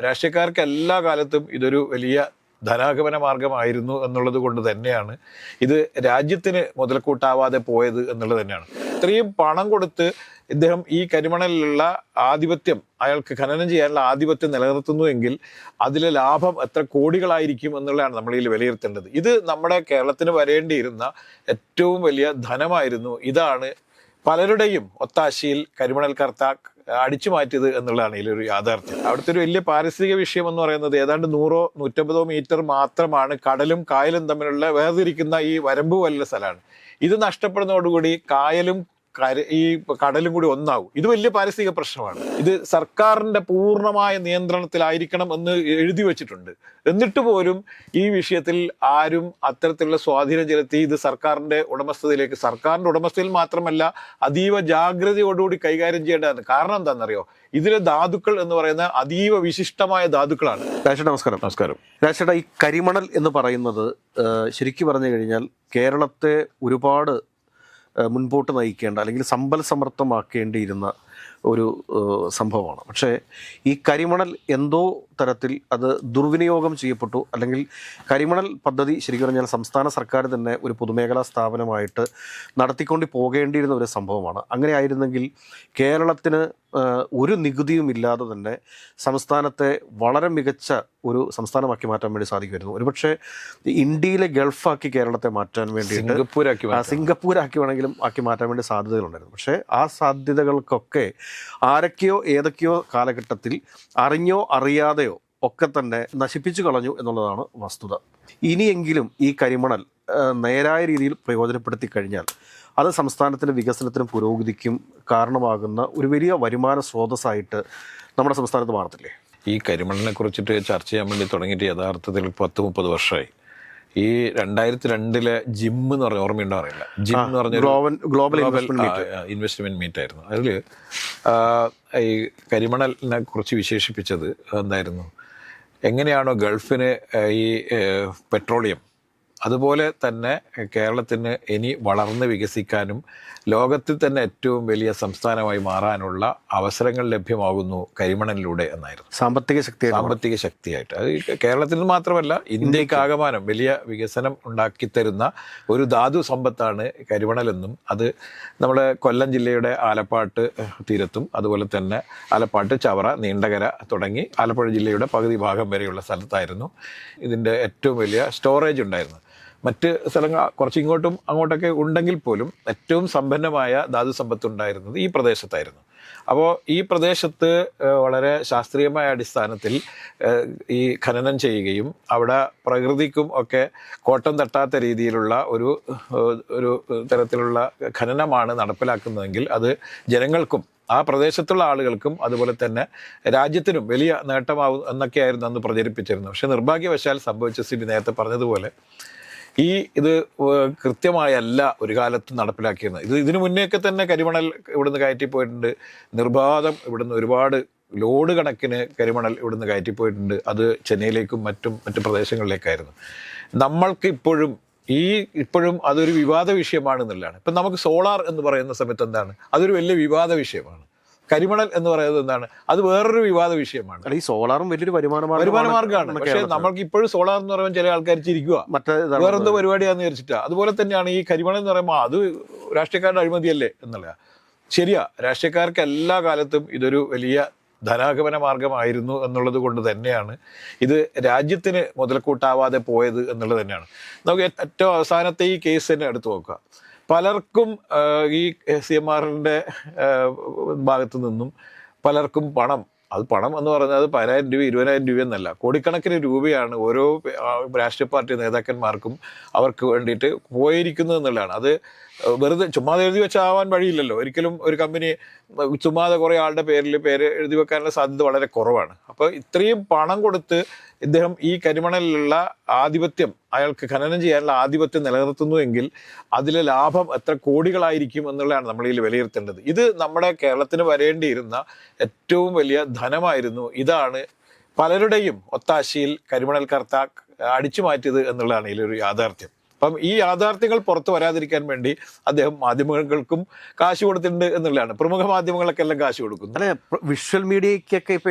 രാഷ്ട്രീയക്കാർക്ക് എല്ലാ കാലത്തും ഇതൊരു വലിയ ധനാഗമന മാർഗമായിരുന്നു എന്നുള്ളത് കൊണ്ട് തന്നെയാണ് ഇത് രാജ്യത്തിന് മുതൽക്കൂട്ടാവാതെ പോയത് എന്നുള്ളത് തന്നെയാണ്. ഇത്രയും പണം കൊടുത്ത് ഇദ്ദേഹം ഈ കരിമണലിലുള്ള ആധിപത്യം, അയാൾക്ക് ഖനനം ചെയ്യാനുള്ള ആധിപത്യം നിലനിർത്തുന്നു എങ്കിൽ അതിലെ ലാഭം എത്ര കോടികളായിരിക്കും എന്നുള്ളതാണ് നമ്മൾ ഇതിൽ വിലയിരുത്തേണ്ടത്. ഇത് നമ്മുടെ കേരളത്തിന് വരേണ്ടിയിരുന്ന ഏറ്റവും വലിയ ധനമായിരുന്നു. ഇതാണ് പലരുടെയും ഒത്താശയിൽ കരിമണൽ കർത്ത അടിച്ചു മാറ്റിയത് എന്നുള്ളതാണ് ഇതിലൊരു യാഥാർത്ഥ്യം. അവിടുത്തെ ഒരു വലിയ പാരിസ്ഥിതിക വിഷയം എന്ന് പറയുന്നത് ഏതാണ്ട് 100-150 മീറ്റർ മാത്രമാണ് കടലും കായലും തമ്മിലുള്ള വേർതിരിക്കുന്ന ഈ വരമ്പ് വല്ല സ്ഥലമാണ്. ഇത് നഷ്ടപ്പെടുന്നതോടുകൂടി കായലും ഈ കടലും കൂടി ഒന്നാവും. ഇത് വലിയ പാരിസ്ഥിതിക പ്രശ്നമാണ്. ഇത് സർക്കാരിന്റെ പൂർണ്ണമായ നിയന്ത്രണത്തിലായിരിക്കണം എന്ന് എഴുതി വെച്ചിട്ടുണ്ട്. എന്നിട്ട് പോലും ഈ വിഷയത്തിൽ ആരും അത്തരത്തിലുള്ള സ്വാധീനം ചെലുത്തി ഇത് സർക്കാരിന്റെ ഉടമസ്ഥതയിൽ മാത്രമല്ല അതീവ ജാഗ്രതയോടുകൂടി കൈകാര്യം ചെയ്യേണ്ടതാണ്. കാരണം എന്താണെന്നറിയോ, ഇതിലെ ധാതുക്കൾ എന്ന് പറയുന്ന അതീവ വിശിഷ്ടമായ ധാതുക്കളാണ്. രാജേട്ടാ നമസ്കാരം. നമസ്കാരം. രാജേട്ടാ, ഈ കരിമണൽ എന്ന് പറയുന്നത് ശരിക്കും പറഞ്ഞു കഴിഞ്ഞാൽ കേരളത്തെ ഒരുപാട് മുൻപോട്ട് നയിക്കേണ്ട അല്ലെങ്കിൽ സമ്പൽ സമൃദ്ധമാക്കേണ്ടിയിരുന്ന ഒരു സംഭവമാണ്. പക്ഷേ ഈ കരിമണൽ എന്തോ തരത്തിൽ അത് ദുർവിനിയോഗം ചെയ്യപ്പെട്ടു. അല്ലെങ്കിൽ കരിമണൽ പദ്ധതി ശരിക്കും പറഞ്ഞാൽ സംസ്ഥാന സർക്കാർ തന്നെ ഒരു പൊതുമേഖലാ സ്ഥാപനമായിട്ട് നടത്തിക്കൊണ്ട് പോകേണ്ടിയിരുന്ന ഒരു സംഭവമാണ്. അങ്ങനെ ആയിരുന്നെങ്കിൽ കേരളത്തിന് ഒരു നികുതിയും ഇല്ലാതെ തന്നെ സംസ്ഥാനത്തെ വളരെ മികച്ച ഒരു സംസ്ഥാനമാക്കി മാറ്റാൻ വേണ്ടി സാധിക്കുമായിരുന്നു. ഒരുപക്ഷെ ഇന്ത്യയിലെ ഗൾഫാക്കി കേരളത്തെ മാറ്റാൻ വേണ്ടിയിട്ട് സിംഗപ്പൂരാക്കി വേണമെങ്കിലും ആക്കി മാറ്റാൻ വേണ്ടി സാധ്യതകളുണ്ടായിരുന്നു. പക്ഷേ ആ സാധ്യതകൾക്കൊക്കെ ആരൊക്കെയോ ഏതൊക്കെയോ കാലഘട്ടത്തിൽ അറിഞ്ഞോ അറിയാതെയോ ഒക്കെ തന്നെ നശിപ്പിച്ചു കളഞ്ഞു എന്നുള്ളതാണ് വസ്തുത. ഇനിയെങ്കിലും ഈ കരിമണൽ നേരായ രീതിയിൽ പ്രയോജനപ്പെടുത്തി കഴിഞ്ഞാൽ അത് സംസ്ഥാനത്തിൻ്റെ വികസനത്തിനും പുരോഗതിക്കും കാരണമാകുന്ന ഒരു വലിയ വരുമാന സ്രോതസ്സായിട്ട് നമ്മുടെ സംസ്ഥാനത്ത് മാറത്തില്ലേ? ഈ കരിമണലിനെ കുറിച്ചിട്ട് ചർച്ച ചെയ്യാൻ വേണ്ടി തുടങ്ങിയിട്ട് യഥാർത്ഥത്തിൽ 10-30 വർഷമായി. ഈ 2002 ജിം എന്ന് പറഞ്ഞ ഓർമ്മയുണ്ടോ അറിയില്ല. ജിം എന്ന് പറഞ്ഞ ഗ്ലോബൽ ഇൻവെസ്റ്റ്മെന്റ് മീറ്റ് ആയിരുന്നു. അതിൽ ഈ കരിമണലിനെ കുറിച്ച് വിശേഷിപ്പിച്ചത് എന്തായിരുന്നു, എങ്ങനെയാണോ ഗൾഫിന് ഈ പെട്രോളിയം അതുപോലെ തന്നെ കേരളത്തിന് ഇനി വളർന്ന് വികസിക്കാനും ലോകത്തിൽ തന്നെ ഏറ്റവും വലിയ സംസ്ഥാനമായി മാറാനുള്ള അവസരങ്ങൾ ലഭ്യമാകുന്നു കരിമണലിലൂടെ എന്നായിരുന്നു. സാമ്പത്തിക ശക്തിയായിട്ട് അത് കേരളത്തിൽ നിന്ന് മാത്രമല്ല ഇന്ത്യക്കാകമാനം വലിയ വികസനം ഉണ്ടാക്കിത്തരുന്ന ഒരു ധാതു സമ്പത്താണ് കരിമണലെന്നും അത് നമ്മുടെ കൊല്ലം ജില്ലയുടെ ആലപ്പാട്ട് തീരത്തും അതുപോലെ തന്നെ ആലപ്പാട്ട്, ചവറ, നീണ്ടകര തുടങ്ങി ആലപ്പുഴ ജില്ലയുടെ പകുതി ഭാഗം വരെയുള്ള സ്ഥലത്തായിരുന്നു ഇതിൻ്റെ ഏറ്റവും വലിയ സ്റ്റോറേജ് ഉണ്ടായിരുന്നത്. മറ്റ് സ്ഥലങ്ങൾ കുറച്ച് ഇങ്ങോട്ടും അങ്ങോട്ടൊക്കെ ഉണ്ടെങ്കിൽ പോലും ഏറ്റവും സമ്പന്നമായ ധാതു സമ്പത്ത് ഉണ്ടായിരുന്നത് ഈ പ്രദേശത്തായിരുന്നു. അപ്പോൾ ഈ പ്രദേശത്ത് വളരെ ശാസ്ത്രീയമായ അടിസ്ഥാനത്തിൽ ഈ ഖനനം ചെയ്യുകയും അവിടെ പ്രകൃതിക്കും ഒക്കെ കോട്ടം തട്ടാത്ത രീതിയിലുള്ള ഒരു തരത്തിലുള്ള ഖനനമാണ് നടപ്പിലാക്കുന്നതെങ്കിൽ അത് ജനങ്ങൾക്കും ആ പ്രദേശത്തുള്ള ആളുകൾക്കും അതുപോലെ തന്നെ രാജ്യത്തിനും വലിയ നേട്ടമാവും എന്നൊക്കെയായിരുന്നു അന്ന് പ്രചരിപ്പിച്ചിരുന്നത്. പക്ഷെ നിർഭാഗ്യവശാൽ സംഭവിച്ച സ്ഥിതി നേരത്തെ പറഞ്ഞതുപോലെ ഇത് കൃത്യമായല്ല ഒരു കാലത്ത് നടപ്പിലാക്കിയിരുന്നത്. ഇതിനു മുന്നേയൊക്കെ തന്നെ കരിമണൽ ഇവിടുന്ന് കയറ്റിപ്പോയിട്ടുണ്ട്. നിർബാധം ഇവിടുന്ന് ഒരുപാട് ലോഡ് കണക്കിന് കരിമണൽ ഇവിടുന്ന് കയറ്റിപ്പോയിട്ടുണ്ട്. അത് ചെന്നൈയിലേക്കും മറ്റു പ്രദേശങ്ങളിലേക്കായിരുന്നു. നമ്മൾക്ക് ഇപ്പോഴും അതൊരു വിവാദ വിഷയമാണെന്നുള്ളതാണ്. ഇപ്പം നമുക്ക് സോളാർ എന്ന് പറയുന്ന സമയത്ത് എന്താണ്, അതൊരു വലിയ വിവാദ വിഷയമാണ്. കരിമണൽ എന്ന് പറയുന്നത് എന്താണ്, അത് വേറൊരു വിവാദ വിഷയമാണ്. ഈ സോളാറും വലിയൊരു വരുമാന മാർഗ്ഗമാണ്. പക്ഷേ നമ്മൾക്ക് ഇപ്പോഴും സോളാർ എന്ന് പറയുമ്പോൾ ചില ആൾക്കാർ ചിരിക്കുക, വേറെന്തോ പരിപാടിയാന്ന് വിചാരിച്ചിട്ടാ. അതുപോലെ തന്നെയാണ് ഈ കരിമണൽ എന്ന് പറയുമ്പോൾ അത് രാഷ്ട്രീയക്കാരുടെ അഴിമതിയല്ലേ എന്നുള്ള. ശരിയാ, രാഷ്ട്രീയക്കാർക്ക് എല്ലാ കാലത്തും ഇതൊരു വലിയ ധനാഗമന മാർഗമായിരുന്നു എന്നുള്ളത് കൊണ്ട് തന്നെയാണ് ഇത് രാജ്യത്തിന് മുതൽക്കൂട്ടാവാതെ പോയത് എന്നുള്ളത് തന്നെയാണ്. നമുക്ക് ഏറ്റവും അവസാനത്തെ ഈ കേസ് തന്നെ എടുത്തു നോക്കുക. പലർക്കും ഈ CMRന്റെ ഭാഗത്തു നിന്നും പലർക്കും പണം എന്ന് പറഞ്ഞാൽ 10,000 രൂപ 20,000 രൂപ എന്നല്ല, കോടിക്കണക്കിന് രൂപയാണ് ഓരോ രാഷ്ട്രീയ പാർട്ടി നേതാക്കന്മാർക്കും അവർക്ക് വേണ്ടിയിട്ട് പോയിരിക്കുന്നത് എന്നുള്ളതാണ്. അത് വെറുതെ ചുമ്മാതെ എഴുതി വെച്ചാവാൻ വഴിയില്ലല്ലോ. ഒരിക്കലും ഒരു കമ്പനി ചുമ്മാതെ കുറേ ആളുടെ പേര് എഴുതി വെക്കാനുള്ള സാധ്യത വളരെ കുറവാണ്. അപ്പോൾ ഇത്രയും പണം കൊടുത്ത് ഇദ്ദേഹം ഈ കരിമണലിലുള്ള ആധിപത്യം, അയാൾക്ക് ഖനനം ചെയ്യാനുള്ള ആധിപത്യം നിലനിർത്തുന്നു എങ്കിൽ അതിലെ ലാഭം എത്ര കോടികളായിരിക്കും എന്നുള്ളതാണ് നമ്മൾ ഇതിൽ വിലയിരുത്തേണ്ടത്. ഇത് നമ്മുടെ കേരളത്തിന് വരേണ്ടിയിരുന്ന ഏറ്റവും വലിയ ധനമായിരുന്നു. ഇതാണ് പലരുടെയും ഒത്താശയിൽ കരിമണൽ കർത്ത അടിച്ചു മാറ്റിയത് എന്നുള്ളതാണ് ഇതിലൊരു യാഥാർത്ഥ്യം. അപ്പം ഈ യാഥാർത്ഥ്യങ്ങൾ പുറത്തു വരാതിരിക്കാൻ വേണ്ടി അദ്ദേഹം മാധ്യമങ്ങൾക്കും കാശ് കൊടുത്തിട്ടുണ്ട് എന്നുള്ളതാണ്. പ്രമുഖ മാധ്യമങ്ങൾക്കെല്ലാം കാശ് കൊടുക്കുന്നു. അല്ലെ, വിഷ്വൽ മീഡിയക്കൊക്കെ ഇപ്പൊ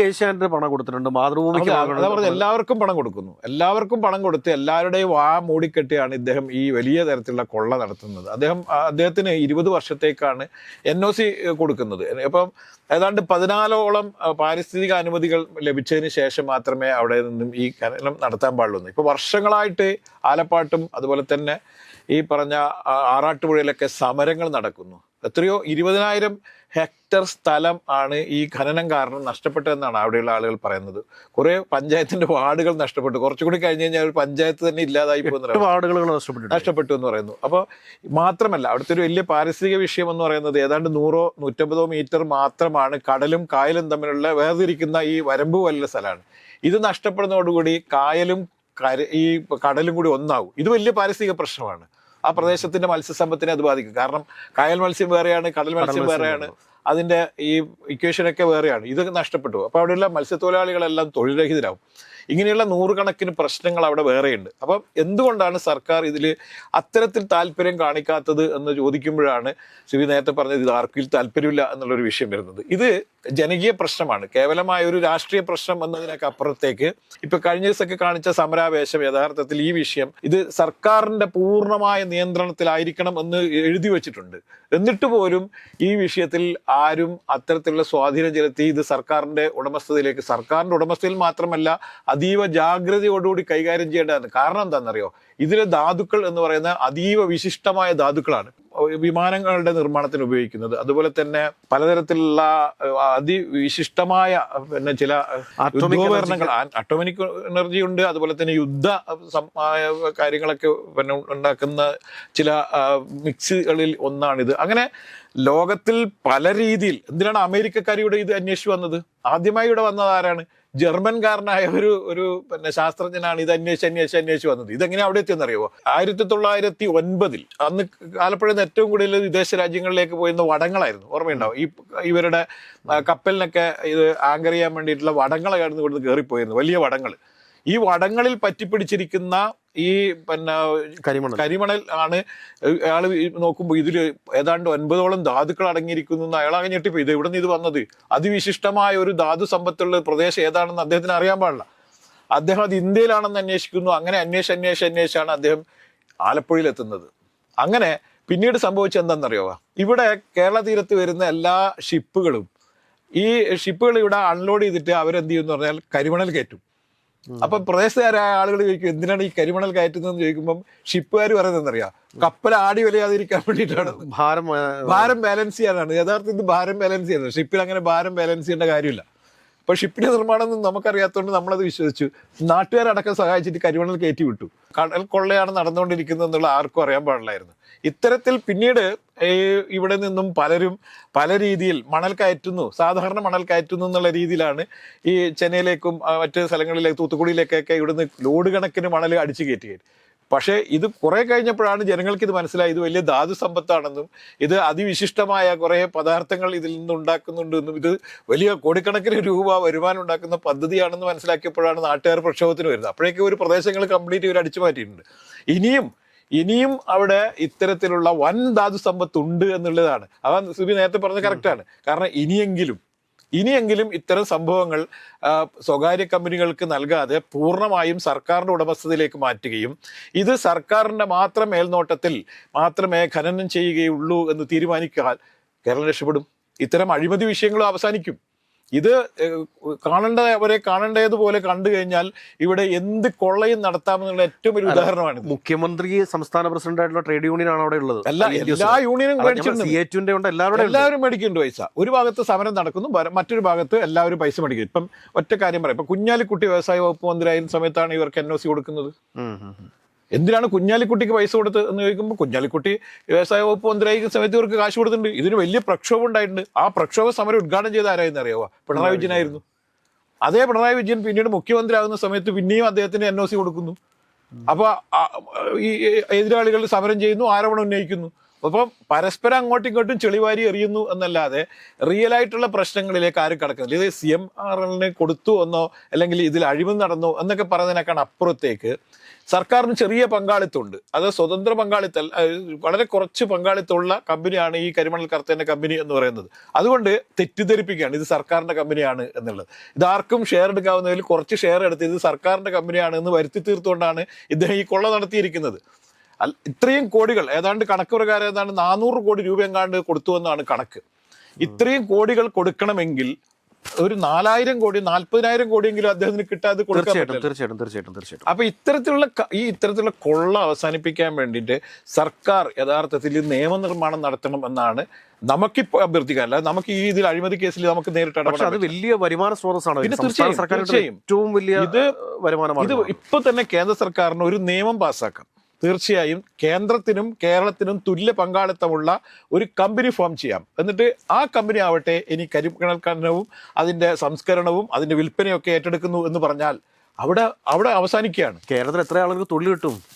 ഏഷ്യാനെറ്റിന് പണം കൊടുത്തിട്ടുണ്ട്, മാതൃഭൂമിക്ക് പണം അതാ പറഞ്ഞ കൊടുത്തിട്ടുണ്ട്. എല്ലാവർക്കും പണം കൊടുക്കുന്നു. എല്ലാവർക്കും പണം കൊടുത്ത് എല്ലാവരുടെയും മൂടിക്കെട്ടിയാണ് ഇദ്ദേഹം ഈ വലിയ തരത്തിലുള്ള കൊള്ള നടത്തുന്നത്. അദ്ദേഹത്തിന് 20 വർഷത്തേക്കാണ് NOC കൊടുക്കുന്നത്. അപ്പം ഏതാണ്ട് 14ഓളം പാരിസ്ഥിതിക അനുമതികൾ ലഭിച്ചതിന് ശേഷം മാത്രമേ അവിടെ നിന്നും ഈ ഖനനം നടത്താൻ പാടുള്ളൂ. ഇപ്പോൾ വർഷങ്ങളായിട്ട് ആലപ്പാട്ടും അതുപോലെ തന്നെ ഈ പറഞ്ഞ ആറാട്ടുപുഴയിലൊക്കെ സമരങ്ങൾ നടക്കുന്നു. എത്രയോ 20,000 ഹെക്ടർ സ്ഥലം ആണ് ഈ ഖനനം കാരണം നഷ്ടപ്പെട്ടതെന്നാണ് അവിടെയുള്ള ആളുകൾ പറയുന്നത്. കുറേ പഞ്ചായത്തിന്റെ വാർഡുകൾ നഷ്ടപ്പെട്ടു. കുറച്ചുകൂടി കഴിഞ്ഞ് കഴിഞ്ഞാൽ ഒരു പഞ്ചായത്ത് തന്നെ ഇല്ലാതായി പോകുന്ന വാർഡുകൾ നഷ്ടപ്പെട്ടു എന്ന് പറയുന്നു. അപ്പോൾ മാത്രമല്ല അവിടുത്തെ ഒരു വലിയ പാരിസ്ഥിതിക വിഷയം എന്ന് പറയുന്നത് ഏതാണ്ട് 100-150 മീറ്റർ മാത്രമാണ് കടലും കായലും തമ്മിലുള്ള വേർതിരിക്കുന്ന ഈ വരമ്പ് പോലുള്ള സ്ഥലമാണ്. ഇത് നഷ്ടപ്പെടുന്നതോടുകൂടി കായലും ഈ കടലും കൂടി ഒന്നാവും. ഇത് വലിയ പാരിസ്ഥിതിക പ്രശ്നമാണ്. ആ പ്രദേശത്തിന്റെ മത്സ്യസമ്പത്തിനെ അത് ബാധിക്കും. കാരണം കായൽ മത്സ്യം വേറെയാണ്, കടൽ മത്സ്യം വേറെയാണ്, അതിന്റെ ഈ ഇക്വേഷനൊക്കെ വേറെയാണ്. ഇത് നഷ്ടപ്പെട്ടു. അപ്പോൾ അവിടെയുള്ള മത്സ്യത്തൊഴിലാളികളെല്ലാം തൊഴിൽരഹിതരാകും. ഇങ്ങനെയുള്ള നൂറുകണക്കിന് പ്രശ്നങ്ങൾ അവിടെ വേറെയുണ്ട്. അപ്പം എന്തുകൊണ്ടാണ് സർക്കാർ ഇതിൽ അത്തരത്തിൽ താല്പര്യം കാണിക്കാത്തത് എന്ന് ചോദിക്കുമ്പോഴാണ് ശിവി നേരത്തെ പറഞ്ഞത് ഇത് ആർക്കും താല്പര്യമില്ല എന്നുള്ളൊരു വിഷയം വരുന്നത്. ഇത് ജനകീയ പ്രശ്നമാണ്, കേവലമായ ഒരു രാഷ്ട്രീയ പ്രശ്നം എന്നതിനൊക്കെ അപ്പുറത്തേക്ക് ഇപ്പൊ കഴിഞ്ഞ ദിവസമൊക്കെ കാണിച്ച സമരാവേശം യഥാർത്ഥത്തിൽ ഈ വിഷയം ഇത് സർക്കാരിന്റെ പൂർണ്ണമായ നിയന്ത്രണത്തിലായിരിക്കണം എന്ന് എഴുതി വെച്ചിട്ടുണ്ട്. എന്നിട്ട് പോലും ഈ വിഷയത്തിൽ ആരും അത്തരത്തിലുള്ള സ്വാധീനം ചെലുത്തി ഇത് സർക്കാരിന്റെ ഉടമസ്ഥതയിൽ മാത്രമല്ല അതീവ ജാഗ്രതയോടുകൂടി കൈകാര്യം ചെയ്യേണ്ടതാണ്. കാരണം എന്താണെന്നറിയോ, ഇതിലെ ധാതുക്കൾ എന്ന് പറയുന്ന അതീവ വിശിഷ്ടമായ ധാതുക്കളാണ് വിമാനങ്ങളുടെ നിർമ്മാണത്തിന് ഉപയോഗിക്കുന്നത്. അതുപോലെ തന്നെ പലതരത്തിലുള്ള അതിവിശിഷ്ടമായ പിന്നെ ചില യുദ്ധോപകരണങ്ങൾ, അറ്റോമിക് എനർജി ഉണ്ട്, അതുപോലെ തന്നെ യുദ്ധ കാര്യങ്ങളൊക്കെ പിന്നെ ഉണ്ടാക്കുന്ന ചില മിക്സുകളിൽ ഒന്നാണിത്. അങ്ങനെ ലോകത്തിൽ പല രീതിയിൽ എന്തിനാണ് അമേരിക്കക്കാരിയുടെ ഇത് അന്വേഷിച്ച് വന്നത്? ആദ്യമായി ഇവിടെ വന്നത് ആരാണ്? ജർമ്മൻകാരനായ ഒരു പിന്നെ ശാസ്ത്രജ്ഞനാണ് ഇത് അന്വേഷിച്ച് വന്നത്. ഇതെങ്ങനെ അവിടെ എത്തിയെന്നറിയുമോ? 1909 അന്ന് ആലപ്പുഴയിൽ നിന്ന് ഏറ്റവും കൂടുതൽ വിദേശ രാജ്യങ്ങളിലേക്ക് പോയിരുന്ന വടങ്ങളായിരുന്നു. ഓർമ്മയുണ്ടാവും. ഇവരുടെ കപ്പലിനൊക്കെ ഇത് ആങ്കർ ചെയ്യാൻ വേണ്ടിയിട്ടുള്ള വടങ്ങളായിരുന്നു ഇവിടുന്ന് കയറിപ്പോയിരുന്നു, വലിയ വടങ്ങൾ. ഈ വടങ്ങളിൽ പറ്റിപ്പിടിച്ചിരിക്കുന്ന ഈ പിന്നെ കരിമണൽ ആണ് അയാൾ നോക്കുമ്പോൾ ഇതിൽ ഏതാണ്ട് 9ഓളം ധാതുക്കൾ അടങ്ങിയിരിക്കുന്നു എന്ന് അയാളാകെ ഞെട്ടിപ്പോയി. ഇത് ഇവിടെ നിന്ന് ഇത് വന്നത് അതിവിശിഷ്ടമായ ഒരു ധാതു സമ്പത്തുള്ള പ്രദേശം ഏതാണെന്ന് അദ്ദേഹത്തിന് അറിയാൻ പാടില്ല. അദ്ദേഹം അത് ഇന്ത്യയിലാണെന്ന് അന്വേഷിക്കുന്നു. അങ്ങനെ അന്വേഷിച്ചാണ് അദ്ദേഹം ആലപ്പുഴയിൽ എത്തുന്നത്. അങ്ങനെ പിന്നീട് സംഭവിച്ചത് എന്താണെന്നറിയോ? ഇവിടെ കേരള തീരത്ത് വരുന്ന എല്ലാ ഷിപ്പുകൾ ഇവിടെ അൺലോഡ് ചെയ്തിട്ട് അവരെന്ത് ചെയ്യുമെന്ന് പറഞ്ഞാൽ കരിമണൽ കയറ്റും. അപ്പൊ പ്രദേശക്കാരായ ആളുകൾ ചോദിക്കും എന്തിനാണ് ഈ കരിമണൽ കയറ്റുന്നതെന്ന് ചോദിക്കുമ്പോൾ ഷിപ്പുകാർ പറയുന്നതെന്നറിയാം, കപ്പൽ ആടി വലയാതിരിക്കാൻ വേണ്ടിയിട്ടാണ്, ഭാരം ബാലൻസ് ചെയ്യാനാണ്. യഥാർത്ഥത്തിൽ ഭാരം ബാലൻസ് ചെയ്യുന്നത്. ഷിപ്പിൽ അങ്ങനെ ഭാരം ബാലൻസ് ചെയ്യേണ്ട കാര്യമില്ല. അപ്പൊ ഷിപ്പിന്റെ നിർമ്മാണം ഒന്നും നമുക്കറിയാത്തതുകൊണ്ട് നമ്മളത് വിശ്വസിച്ചു. നാട്ടുകാരടക്കം സഹായിച്ചിട്ട് കരിമണൽ കയറ്റി വിട്ടു. കടൽ കൊള്ളയാണ് നടന്നുകൊണ്ടിരിക്കുന്നത് എന്നുള്ള ആർക്കും അറിയാൻ പാടില്ലായിരുന്നു. ഇത്തരത്തിൽ പിന്നീട് ഇവിടെ നിന്നും പലരും പല രീതിയിൽ മണൽ കയറ്റുന്നു, സാധാരണ മണൽ കയറ്റുന്നു എന്നുള്ള രീതിയിലാണ് ഈ ചെന്നൈയിലേക്കും മറ്റ് സ്ഥലങ്ങളിലേക്ക് തൂത്തുക്കുടിയിലേക്കൊക്കെ ഇവിടുന്ന് ലോഡ് കണക്കിന് മണൽ അടിച്ചു കയറ്റി. പക്ഷേ ഇത് കുറെ കഴിഞ്ഞപ്പോഴാണ് ജനങ്ങൾക്ക് ഇത് മനസ്സിലായി, ഇത് വലിയ ധാതു സമ്പത്താണെന്നും ഇത് അതിവിശിഷ്ടമായ കുറെ പദാർത്ഥങ്ങൾ ഇതിൽ നിന്ന് ഉണ്ടാക്കുന്നുണ്ടെന്നും ഇത് വലിയ കോടിക്കണക്കിന് രൂപ വരുമാനം ഉണ്ടാക്കുന്ന പദ്ധതിയാണെന്ന് മനസ്സിലാക്കിയപ്പോഴാണ് നാട്ടുകാർ പ്രക്ഷോഭത്തിന് വരുന്നത്. അപ്പോഴേക്കും ഒരു പ്രദേശങ്ങൾ കംപ്ലീറ്റ് ഇവർ അടിച്ചു മാറ്റിയിട്ടുണ്ട്. ഇനിയും അവിടെ ഇത്തരത്തിലുള്ള വൻ ധാതു സമ്പത്ത് ഉണ്ട് എന്നുള്ളതാണ്. അതാ സുബി നേരത്തെ പറഞ്ഞത് കറക്റ്റാണ്. കാരണം ഇനിയെങ്കിലും ഇത്തരം സംഭവങ്ങൾ സ്വകാര്യ കമ്പനികൾക്ക് നൽകാതെ പൂർണ്ണമായും സർക്കാരിന്റെ ഉടമസ്ഥതയിലേക്ക് മാറ്റുകയും ഇത് സർക്കാരിന്റെ മാത്രം മേൽനോട്ടത്തിൽ മാത്രമേ ഖനനം ചെയ്യുകയുള്ളൂ എന്ന് തീരുമാനിക്കാൻ കേരളം രക്ഷപ്പെടും. ഇത്തരം അഴിമതി വിഷയങ്ങളും അവസാനിക്കും. ഇത് കാണേണ്ടതുപോലെ കണ്ടു കഴിഞ്ഞാൽ ഇവിടെ എന്ത് കൊള്ളയും നടത്താമെന്നുള്ള ഏറ്റവും ഒരു ഉദാഹരണമാണ്. മുഖ്യമന്ത്രി സംസ്ഥാന പ്രസിഡന്റായിട്ടുള്ള ട്രേഡ് യൂണിയൻ ആണ് അവിടെ ഉള്ളത്. എല്ലാ യൂണിയനും എല്ലാവരും മേടിക്കുന്നുണ്ട് പൈസ. ഒരു ഭാഗത്ത് സമരം നടക്കുന്നു, മറ്റൊരു ഭാഗത്ത് എല്ലാവരും പൈസ മേടിക്കും. ഇപ്പം ഒറ്റ കാര്യം പറയാം, ഇപ്പൊ കുഞ്ഞാലിക്കുട്ടി വ്യവസായ വകുപ്പ് മന്ത്രിയായിരുന്ന സമയത്താണ് ഇവർക്ക് NOC കൊടുക്കുന്നത്. എന്തിനാണ് കുഞ്ഞാലിക്കുട്ടിക്ക് പൈസ കൊടുത്ത് എന്ന് ചോദിക്കുമ്പോൾ കുഞ്ഞാലിക്കുട്ടി വ്യവസായ വകുപ്പ് മന്ത്രിയായിരിക്കുന്ന സമയത്ത് ഇവർക്ക് കാശ് കൊടുത്തിട്ടുണ്ട്. ഇതിന് വലിയ പ്രക്ഷോഭം ഉണ്ടായിട്ടുണ്ട്. ആ പ്രക്ഷോഭ സമരം ഉദ്ഘാടനം ചെയ്ത ആരായെന്ന് അറിയാവോ? പിണറായി വിജയനായിരുന്നു. അതേ പിണറായി വിജയൻ പിന്നീട് മുഖ്യമന്ത്രി ആകുന്ന സമയത്ത് പിന്നെയും അദ്ദേഹത്തിന് NOC കൊടുക്കുന്നു. അപ്പൊ ഈ എതിരാളികൾ സമരം ചെയ്യുന്നു, ആരോപണം ഉന്നയിക്കുന്നു. അപ്പം പരസ്പരം അങ്ങോട്ടും ഇങ്ങോട്ടും ചെളിവാരി എറിയുന്നു എന്നല്ലാതെ റിയൽ ആയിട്ടുള്ള പ്രശ്നങ്ങളിലേക്ക് ആരും കടക്കുന്നില്ല. ഇത് CMRL കൊടുത്തു എന്നോ അല്ലെങ്കിൽ ഇതിൽ അഴിമതി നടന്നോ എന്നൊക്കെ പറയുന്നതിനേക്കാൾ അപ്പുറത്തേക്ക് സർക്കാരിന് ചെറിയ പങ്കാളിത്തമുണ്ട്. അത് സ്വതന്ത്ര പങ്കാളിത്തം, വളരെ കുറച്ച് പങ്കാളിത്തമുള്ള കമ്പനിയാണ് ഈ കരിമണൽ കർത്തേന്റെ കമ്പനി എന്ന് പറയുന്നത്. അതുകൊണ്ട് തെറ്റിദ്ധരിപ്പിക്കുകയാണ് ഇത് സർക്കാരിന്റെ കമ്പനിയാണ് എന്നുള്ളത്. ഇതാർക്കും ഷെയർ എടുക്കാവുന്നതിൽ കുറച്ച് ഷെയർ എടുത്ത് ഇത് സർക്കാരിന്റെ കമ്പനിയാണ് എന്ന് വരുത്തി തീർത്തുകൊണ്ടാണ് ഇദ്ദേഹം ഈ കൊള്ള നടത്തിയിരിക്കുന്നത്. ഇത്രയും കോടികൾ, ഏതാണ്ട് കണക്ക് പ്രകാരം ഏതാണ്ട് 400 കോടി രൂപ എങ്ങാണ്ട് കൊടുത്തു എന്നാണ് കണക്ക്. ഇത്രയും കോടികൾ കൊടുക്കണമെങ്കിൽ ഒരു 4000 കോടി 40,000 കോടിയെങ്കിലും അദ്ദേഹത്തിന് കിട്ടാതെ കൊടുക്കാൻ പറ്റില്ല. തീർച്ചയായിട്ടും. അപ്പൊ ഇത്തരത്തിലുള്ള കൊള്ള അവസാനിപ്പിക്കാൻ വേണ്ടിയിട്ട് സർക്കാർ യഥാർത്ഥത്തിൽ നിയമനിർമ്മാണം നടത്തണം എന്നാണ് നമുക്കിപ്പോ അഭ്യർത്ഥിക്കാൻ. അല്ലാതെ നമുക്ക് ഈ ഇതിൽ അഴിമതി കേസിൽ നമുക്ക് നേരിട്ട് ഇടപെടാം. അത് വലിയ വരുമാന സ്രോതസ്സാണ്. പിന്നെ തീർച്ചയായും ഏറ്റവും വലിയ ഇത് വരുമാനമാണ്. ഇത് ഇപ്പൊ തന്നെ കേന്ദ്ര സർക്കാരിന് ഒരു നിയമം പാസ്സാക്കാം. തീർച്ചയായും കേന്ദ്രത്തിനും കേരളത്തിനും തുല്യ പങ്കാളിത്തമുള്ള ഒരു കമ്പനി ഫോം ചെയ്യാം. എന്നിട്ട് ആ കമ്പനി ആവട്ടെ ഇനി കരിമണൽ ഖനനവും അതിന്റെ സംസ്കരണവും അതിന്റെ വിൽപ്പനയൊക്കെ ഏറ്റെടുക്കുന്നു എന്ന് പറഞ്ഞാൽ അവിടെ അവസാനിക്കുകയാണ്. കേരളത്തിൽ എത്ര ആളുകൾക്ക്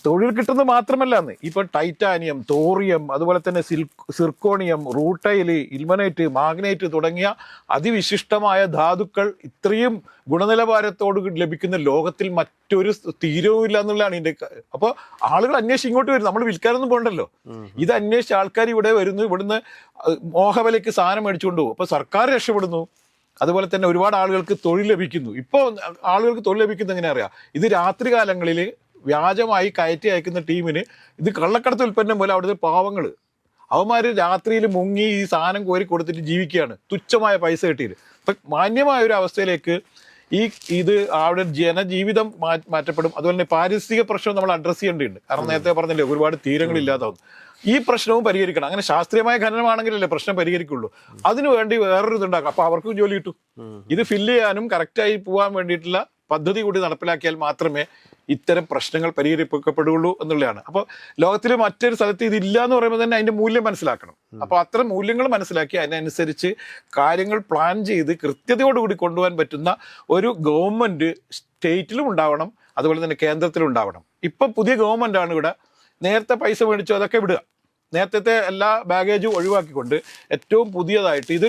തൊഴിൽ കിട്ടുന്നത് മാത്രമല്ല, ഇപ്പൊ ടൈറ്റാനിയം, തോറിയം, അതുപോലെ തന്നെ സിർക്കോണിയം, റൂട്ടൈൽ, ഇൽമനൈറ്റ്, മാഗ്നൈറ്റ് തുടങ്ങിയ അതിവിശിഷ്ടമായ ധാതുക്കൾ ഇത്രയും ഗുണനിലവാരത്തോട് ലഭിക്കുന്ന ലോകത്തിൽ മറ്റൊരു തീരവും ഇല്ല എന്നുള്ളതാണ് ഇതിന്റെ. അപ്പോൾ ആളുകൾ അന്വേഷിച്ച് ഇങ്ങോട്ട് വരും. നമ്മൾ വിൽക്കാനൊന്നും പോകണ്ടല്ലോ. ഇത് അന്വേഷിച്ച ആൾക്കാർ ഇവിടെ വരുന്നു, ഇവിടുന്ന് മോഹവിലയ്ക്ക് സാധനം മേടിച്ചുകൊണ്ട് പോകും. അപ്പൊ സർക്കാർ രക്ഷപ്പെടുന്നു. അതുപോലെ തന്നെ ഒരുപാട് ആളുകൾക്ക് തൊഴിൽ ലഭിക്കുന്നു. ഇപ്പോൾ ആളുകൾക്ക് തൊഴിൽ ലഭിക്കുന്നത് എങ്ങനെ അറിയാം? ഇത് രാത്രി കാലങ്ങളിൽ വ്യാജമായി കയറ്റി അയക്കുന്ന ടീമിന് ഇത് കള്ളക്കടത്ത് ഉൽപ്പന്നം പോലെ അവിടുത്തെ പാവങ്ങൾ അവന്മാർ രാത്രിയിൽ മുങ്ങി ഈ സാധനം കോരി കൊടുത്തിട്ട് ജീവിക്കുകയാണ്, തുച്ഛമായ പൈസ കിട്ടിയിട്ട്. അപ്പം മാന്യമായ ഒരു അവസ്ഥയിലേക്ക് ഇത് അവിടെ ജനജീവിതം മാറ്റപ്പെടും. അതുപോലെ തന്നെ പാരിസ്ഥിതിക പ്രശ്നം നമ്മൾ അഡ്രസ്സ് ചെയ്യേണ്ടതുണ്ട്. കാരണം നേരത്തെ പറഞ്ഞില്ലേ, ഒരുപാട് തീരങ്ങളില്ലാതാവുന്നു. ഈ പ്രശ്നവും പരിഹരിക്കണം. അങ്ങനെ ശാസ്ത്രീയമായ ഖനനമാണെങ്കിലല്ലേ പ്രശ്നം പരിഹരിക്കുള്ളൂ. അതിനു വേണ്ടി വേറൊരു ഇതുണ്ടാക്കും. അപ്പൊ അവർക്കും ജോലി കിട്ടും. ഇത് ഫില്ല് ചെയ്യാനും കറക്റ്റായി പോകാൻ വേണ്ടിയിട്ടുള്ള പദ്ധതി കൂടി നടപ്പിലാക്കിയാൽ മാത്രമേ ഇത്തരം പ്രശ്നങ്ങൾ പരിഹരിക്കപ്പെടുകയുള്ളൂ എന്നുള്ളതാണ്. അപ്പോൾ ലോകത്തിൽ മറ്റൊരു സ്ഥലത്ത് ഇതില്ല എന്ന് പറയുമ്പോൾ തന്നെ അതിന്റെ മൂല്യം മനസ്സിലാക്കണം. അപ്പോൾ അത്തരം മൂല്യങ്ങൾ മനസ്സിലാക്കി അതിനനുസരിച്ച് കാര്യങ്ങൾ പ്ലാൻ ചെയ്ത് കൃത്യതയോടുകൂടി കൊണ്ടുപോകാൻ പറ്റുന്ന ഒരു ഗവൺമെന്റ് സ്റ്റേറ്റിലും ഉണ്ടാവണം, അതുപോലെ തന്നെ കേന്ദ്രത്തിലും ഉണ്ടാവണം. ഇപ്പം പുതിയ ഗവൺമെന്റ് ആണ് ഇവിടെ. നേരത്തെ പൈസ മേടിച്ചു അതൊക്കെ വിടുക. നേരത്തെ എല്ലാ ബാഗേജും ഒഴിവാക്കിക്കൊണ്ട് ഏറ്റവും പുതിയതായിട്ട് ഇത്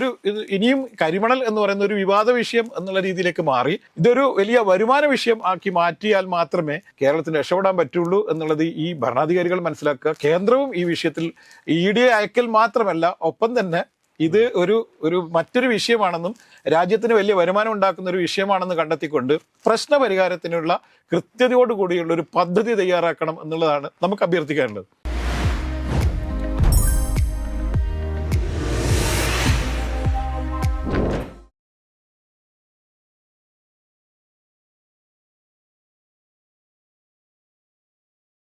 ഇനിയും കരിമണൽ എന്ന് പറയുന്ന ഒരു വിവാദ വിഷയം എന്നുള്ള രീതിയിലേക്ക് മാറി ഇതൊരു വലിയ വരുമാന വിഷയം ആക്കി മാറ്റിയാൽ മാത്രമേ കേരളത്തിന് രക്ഷപ്പെടാൻ പറ്റുള്ളൂ എന്നുള്ളത് ഈ ഭരണാധികാരികൾ മനസ്സിലാക്കുക. കേന്ദ്രവും ഈ വിഷയത്തിൽ ED അയക്കൽ മാത്രമല്ല, ഒപ്പം തന്നെ ഇത് ഒരു മറ്റൊരു വിഷയമാണെന്നും രാജ്യത്തിന് വലിയ വരുമാനം ഉണ്ടാക്കുന്ന ഒരു വിഷയമാണെന്ന് കണ്ടെത്തിക്കൊണ്ട് പ്രശ്ന പരിഹാരത്തിനുള്ള കൃത്യതയോടുകൂടിയുള്ള ഒരു പദ്ധതി തയ്യാറാക്കണം എന്നുള്ളതാണ് നമുക്ക് അഭ്യർത്ഥിക്കാനുള്ളത്.